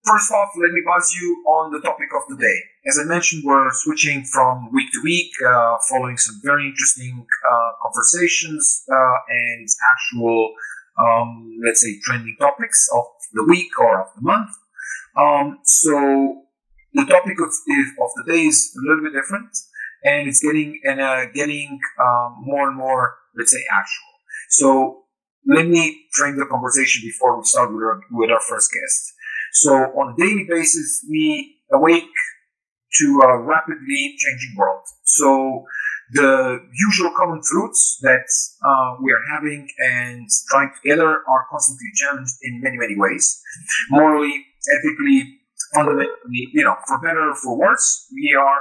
first off, let me buzz you on the topic of the day. As I mentioned, we're switching from week to week, following some very interesting conversations and actual, let's say, trending topics of the week or of the month. So the topic of the day is a little bit different, and it's getting more and more, let's say, actual. So let me frame the conversation before we start with our first guest. So on a daily basis, we awake to a rapidly changing world. So the usual common truths that we are having and trying together are constantly challenged in many, many ways. Morally, ethically, fundamentally, for better or for worse, we are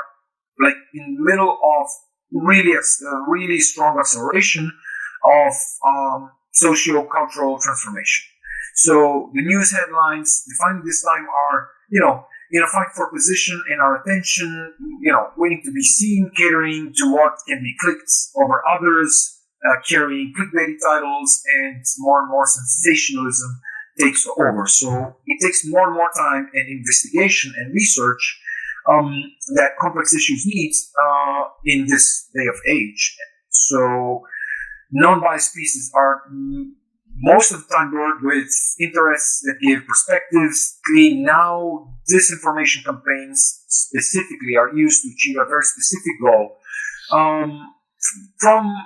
like in the middle of really strong acceleration of socio-cultural transformation. So the news headlines defining this time are, in a fight for position and our attention, waiting to be seen, catering to what can be clicked over others, carrying clickbaity titles, and more sensationalism takes over. So it takes more and more time and investigation and research that complex issues need in this day of age. So non-biased pieces are most of the time blurred with interests that give perspectives. Now, disinformation campaigns specifically are used to achieve a very specific goal.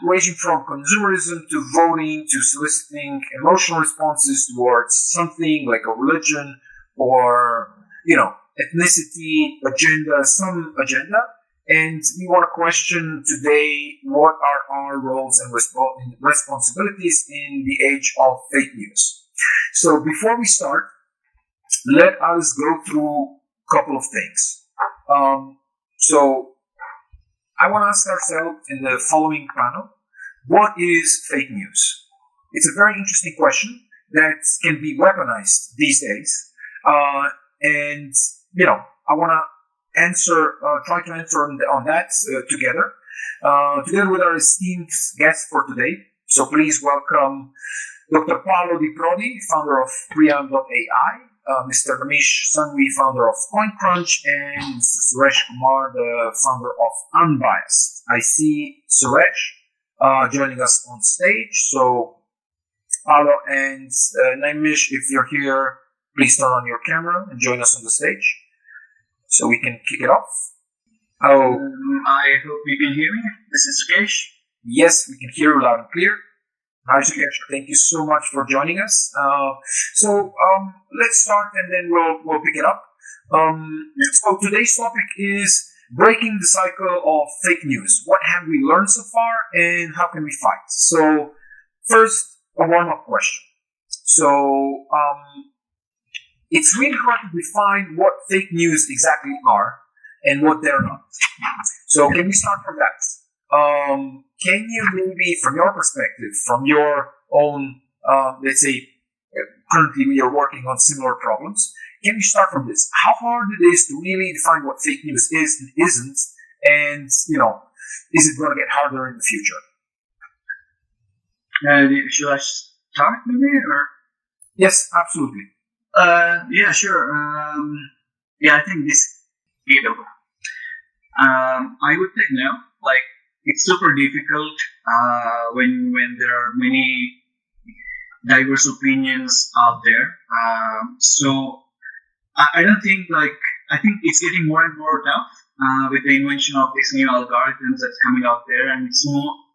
Ranging from consumerism to voting to soliciting emotional responses towards something like a religion or, ethnicity, some agenda. And we want to question today what are our roles and responsibilities in the age of fake news. So before we start, let us go through a couple of things. So I want to ask ourselves in the following panel, what is fake news? It's a very interesting question that can be weaponized these days. And I want to try to answer on that together with our esteemed guest for today. So please welcome Dr. Paolo Di Prodi, founder of Pream.ai, Mr. Naimish, Sanghvi, founder of CoinCrunch, and Mr. Sukesh Kumar, the founder of Unbiased. I see Sukesh joining us on stage. So Paolo and Naimish, if you're here, please turn on your camera and join us on the stage, so we can kick it off. Oh, I hope you can hear me. This is Sukesh. Yes, we can hear you loud and clear. Hi, Sukesh. Thank you so much for joining us. So let's start, and then we'll pick it up. So today's topic is breaking the cycle of fake news. What have we learned so far, and how can we fight? So first, a warm-up question. So it's really hard to define what fake news exactly are and what they're not. So can we start from that? Can you maybe, from your perspective, from your own, let's say, currently we are working on similar problems, can you start from this? How hard it is to really define what fake news is and isn't, and, is it going to get harder in the future? Should I start maybe, or? Yes, absolutely. Yeah, sure. I think this, I would say no. Like, it's super difficult when there are many diverse opinions out there. So I don't think I think it's getting more and more tough with the invention of these new algorithms that's coming out there, and it's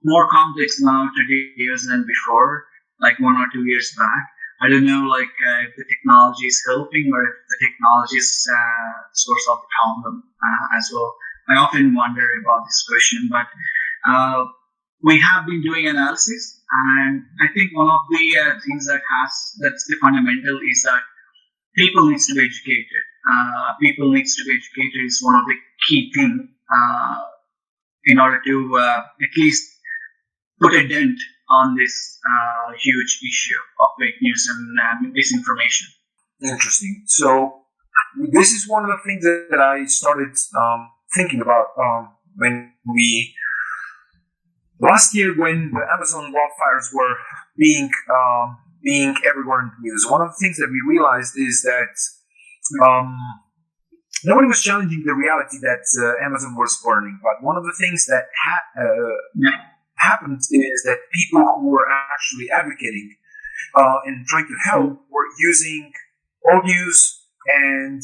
more complex now today than before, like 1 or 2 years back. I don't know, if the technology is helping or if the technology is source of the problem as well. I often wonder about this question, but we have been doing analysis, and I think one of the things that's the fundamental is that people needs to be educated. People needs to be educated is one of the key things in order to at least put a dent on this huge issue of fake news and misinformation. Interesting. So this is one of the things that I started thinking about when last year, when the Amazon wildfires were being everywhere in the news. One of the things that we realized is that um, nobody was challenging the reality that Amazon was burning. But one of the things that happened is that people who were actually advocating and trying to help were using old news and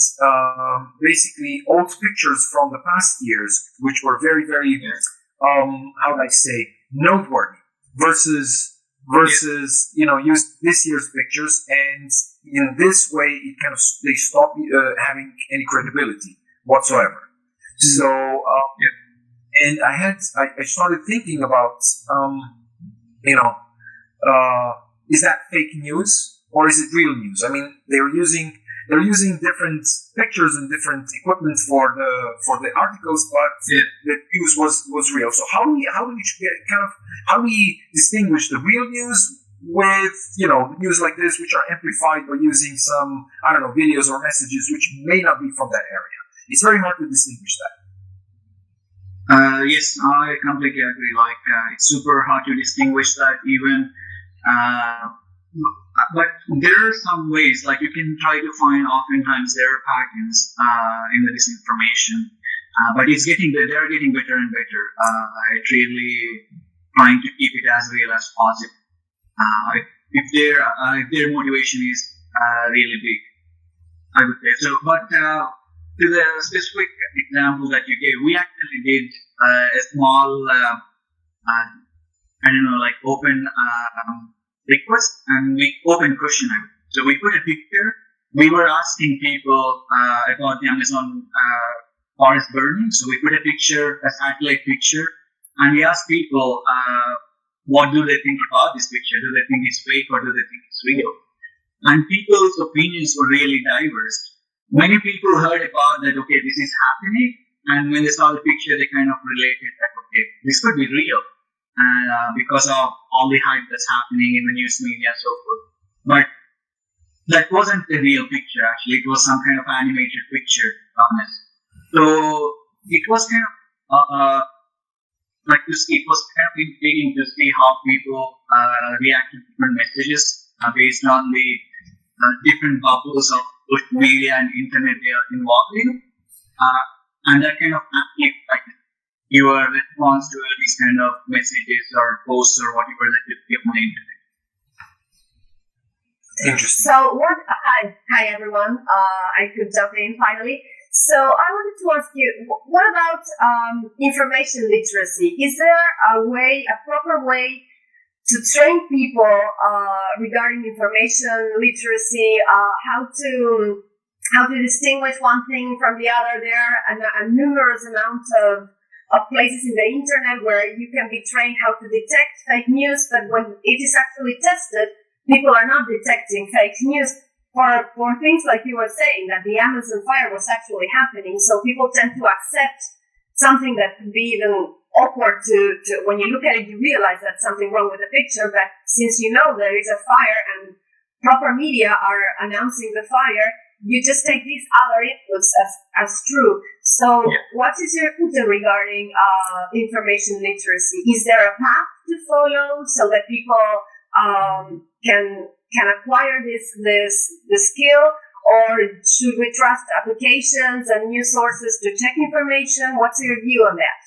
basically old pictures from the past years, which were very, very, how do I say, noteworthy, versus use this year's pictures, and in this way it kind of they stop having any credibility whatsoever. So and I started thinking about is that fake news or is it real news? I mean, they're using different pictures and different equipment for the articles, but the news was real. So how do we distinguish the real news with news like this, which are amplified by using some videos or messages which may not be from that area? It's very hard to distinguish that. Yes, I completely agree. It's super hard to distinguish that even. But there are some ways, like you can try to find. Oftentimes there are patterns in the disinformation, but they're getting better and better. It really trying to keep it as real as possible. If their motivation is really big, I would say so. But to the specific example that you gave, we actually did a small, open request and open question. So we put a picture. We were asking people about the Amazon forest burning. So we put a picture, a satellite picture, and we asked people what do they think about this picture? Do they think it's fake or do they think it's real? And people's opinions were really diverse. Many people heard about that, okay, this is happening, and when they saw the picture, they kind of related that, okay, this could be real, because of all the hype that's happening in the news media and so forth. But that wasn't the real picture, actually. It was some kind of animated picture of it. So it was kind of it was kind of intriguing to see how people react to different messages based on the different bubbles of social media and internet they are involved in, and that kind of amplified your response to these kind of messages or posts or whatever that you give on the internet. Interesting. So hi everyone. I could jump in finally. So I wanted to ask you, what about information literacy? Is there a proper way to train people regarding information literacy? How to distinguish one thing from the other? There are a numerous amount of places in the internet where you can be trained how to detect fake news, but when it is actually tested, people are not detecting fake news for things like you were saying, that the Amazon fire was actually happening. So people tend to accept something that could be even awkward to when you look at it, you realize that's something wrong with the picture. But since you know there is a fire and proper media are announcing the fire, you just take these other inputs as true. So what is your opinion regarding information literacy? Is there a path to follow so that people can acquire the skill, or should we trust applications and news sources to check information? What's your view on that?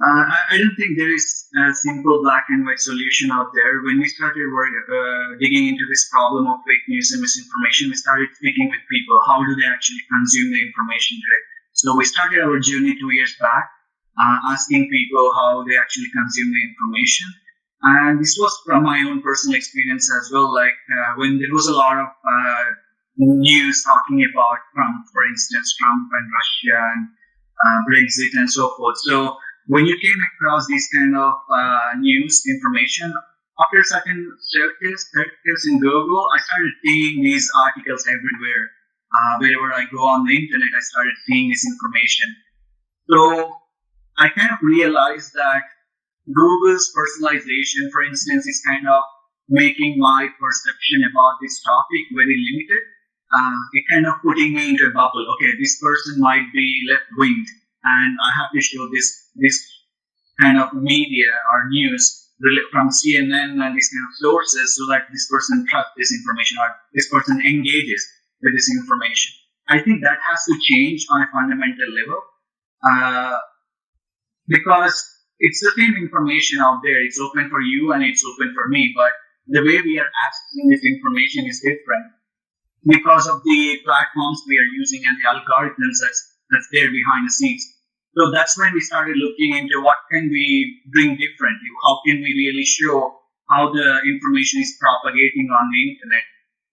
I don't think there is a simple black and white solution out there. When we started digging into this problem of fake news and misinformation, we started speaking with people. How do they actually consume the information today? So we started our journey 2 years back, asking people how they actually consume the information. And this was from my own personal experience as well. When there was a lot of news talking about Trump, for instance, Trump and Russia and Brexit and so forth. So when you came across this kind of news information, after certain searches in Google, I started seeing these articles everywhere. Wherever I go on the internet, I started seeing this information. So I kind of realized that Google's personalization, for instance, is kind of making my perception about this topic very limited. It kind of putting me into a bubble. Okay, this person might be left-winged, and I have to show this kind of media or news from CNN and these kind of sources so that this person trusts this information or this person engages. with this information. I think that has to change on a fundamental level, because it's the same information out there. It's open for you and it's open for me, but the way we are accessing this information is different because of the platforms we are using and the algorithms that's there behind the scenes. So that's when we started looking into what can we bring differently. How can we really show how the information is propagating on the internet?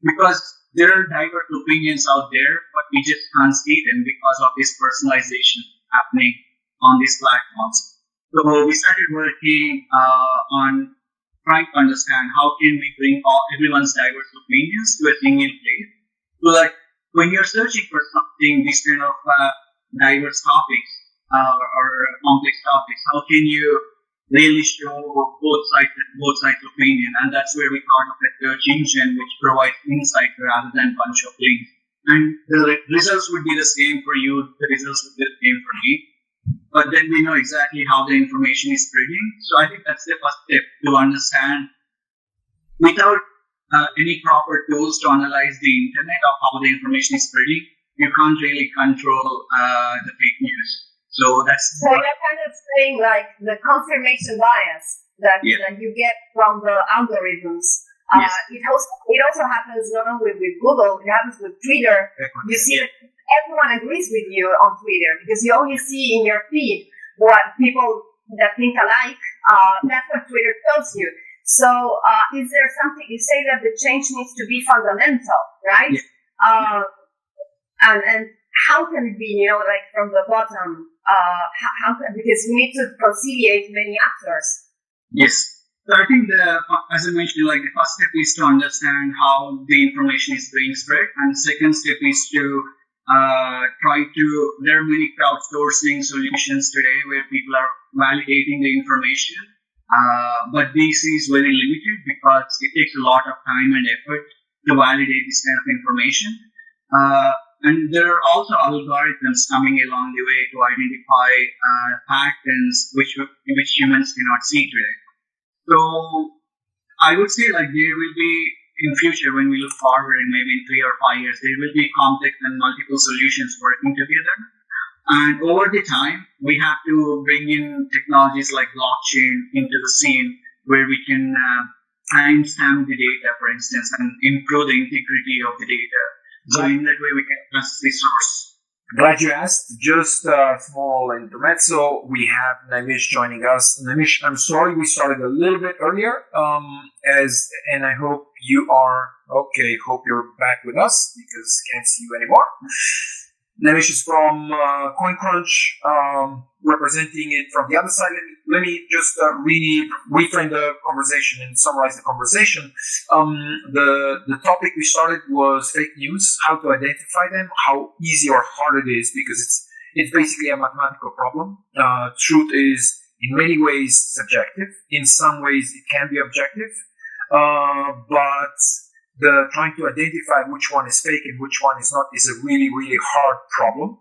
Because there are diverse opinions out there, but we just can't see them because of this personalization happening on these platforms. So we started working on trying to understand how can we bring everyone's diverse opinions to a single place. So like when you're searching for something, these kind of diverse topics or complex topics, how can you really show both sides opinion? And that's where we thought of a search engine which provides insight rather than bunch of links. And the results would be the same for you, the results would be the same for me. But then we know exactly how the information is spreading. So I think that's the first step, to understand without any proper tools to analyze the internet of how the information is spreading, you can't really control the fake news. So you're kind of saying like the confirmation bias that you get from the algorithms. Yes. It also happens not only with Google, it happens with Twitter. You see that everyone agrees with you on Twitter because you only see in your feed what people that think alike. That's what Twitter tells you. So is there something, you say that the change needs to be fundamental, right? Yeah. And how can it be, like from the bottom? Because we need to conciliate many actors. Yes. So I think as I mentioned, like the first step is to understand how the information is being spread, and second step is to there are many crowdsourcing solutions today where people are validating the information, but this is very limited because it takes a lot of time and effort to validate this kind of information. And there are also algorithms coming along the way to identify patterns which humans cannot see today. So I would say like there will be, in future, when we look forward in maybe in 3 or 5 years, there will be complex and multiple solutions working together. And over the time, we have to bring in technologies like blockchain into the scene where we can timestamp the data, for instance, and improve the integrity of the data. So in that way, we can trust the source. Glad you asked. Just a small intermezzo. We have Naimish joining us. Naimish, I'm sorry we started a little bit earlier. And I hope you are okay. Hope you're back with us because can't see you anymore. Naimish is from CoinCrunch, representing it from the other side. Let me just reframe the conversation and summarize the conversation. The topic we started was fake news, how to identify them, how easy or hard it is, because it's basically a mathematical problem. Truth is in many ways subjective. In some ways it can be objective, but trying to identify which one is fake and which one is not is a really, really hard problem.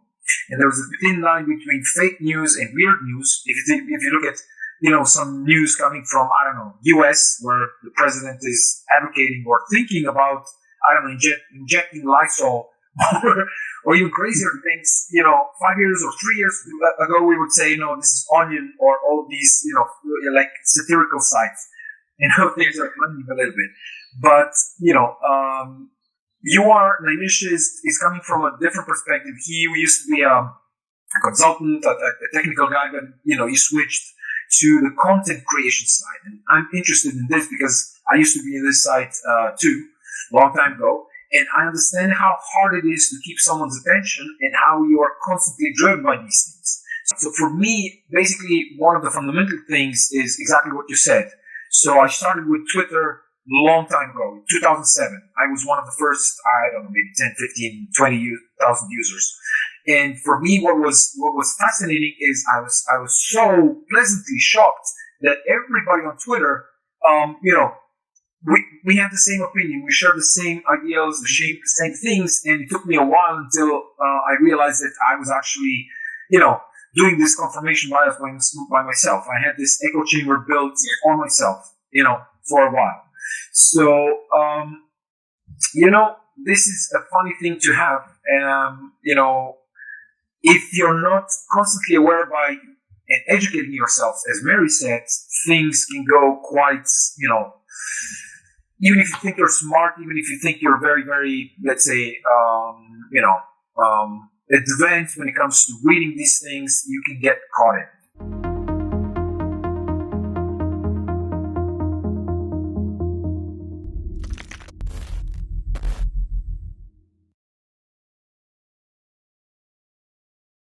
And there's a thin line between fake news and weird news. If you look at, some news coming from, I don't know, US, where the president is advocating or thinking about, I don't know, injecting Lysol or even crazier things, 5 years or 3 years ago, we would say, no, this is onion or all these, like satirical sites. Things are running a little bit. But, Naimish is coming from a different perspective. He used to be a consultant, a technical guy, but, he switched to the content creation side. And I'm interested in this because I used to be in this side, too, a long time ago. And I understand how hard it is to keep someone's attention and how you are constantly driven by these things. So for me, basically, one of the fundamental things is exactly what you said. So I started with Twitter a long time ago, in 2007. I was one of the first, I don't know, maybe 10, 15, 20,000 users. And for me, what was fascinating is I was so pleasantly shocked that everybody on Twitter, we have the same opinion. We share the same ideals, the same things. And it took me a while until I realized that I was actually, doing this confirmation bias by myself. I had this echo chamber built on myself, for a while. So, this is a funny thing to have. If you're not constantly aware by and educating yourself, as Mary said, things can go quite, even if you think you're smart, even if you think you're very, very, let's say, advanced when it comes to reading these things, you can get caught in.